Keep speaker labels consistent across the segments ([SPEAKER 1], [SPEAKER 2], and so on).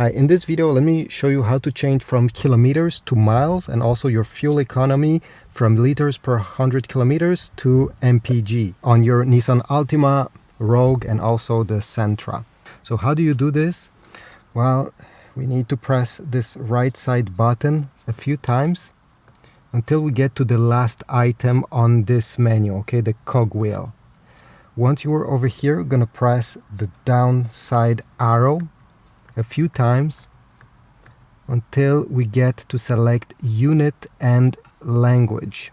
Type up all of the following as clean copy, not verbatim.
[SPEAKER 1] Hi, in this video, let me show you how to change from kilometers to miles and also your fuel economy from liters per 100 kilometers to MPG on your Nissan Altima, Rogue, and also the Sentra. So how do you do this? Well, we need to press this right side button a few times until we get to the last item on this menu, okay, the cogwheel. Once you are over here, you're gonna press the down side arrow a few times until we get to select unit and language.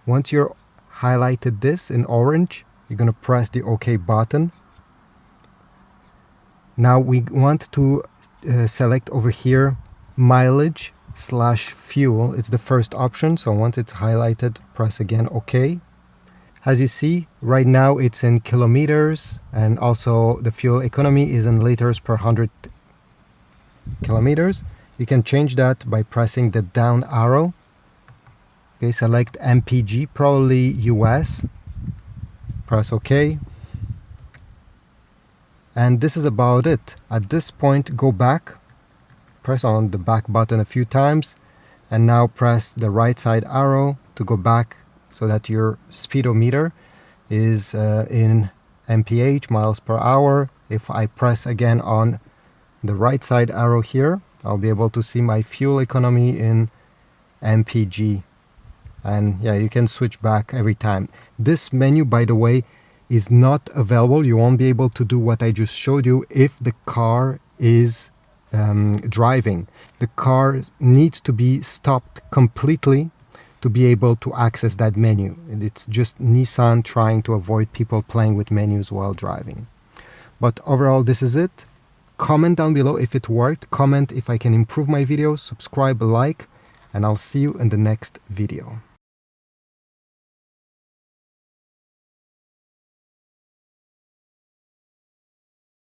[SPEAKER 1] Once you're highlighted this in orange, you're going to press the OK button. Now we want to select over here mileage/fuel. It's the first option, so once it's highlighted, press again OK. As you see, right now it's in kilometers, and also the fuel economy is in liters per 100 kilometers. You can change that by pressing the down arrow. Okay, select MPG, probably US. Press OK. And this is about it. At this point, go back. Press on the back button a few times. And now press the right side arrow to go back so that your speedometer is in MPH, miles per hour. If I press again on the right side arrow here, I'll be able to see my fuel economy in MPG. And yeah, you can switch back every time. This menu, by the way, is not available. You won't be able to do what I just showed you if the car is driving. The car needs to be stopped completely to be able to access that menu. And it's just Nissan trying to avoid people playing with menus while driving. But overall, this is it. Comment down below if it worked, comment if I can improve my videos, subscribe, like, and I'll see you in the next video.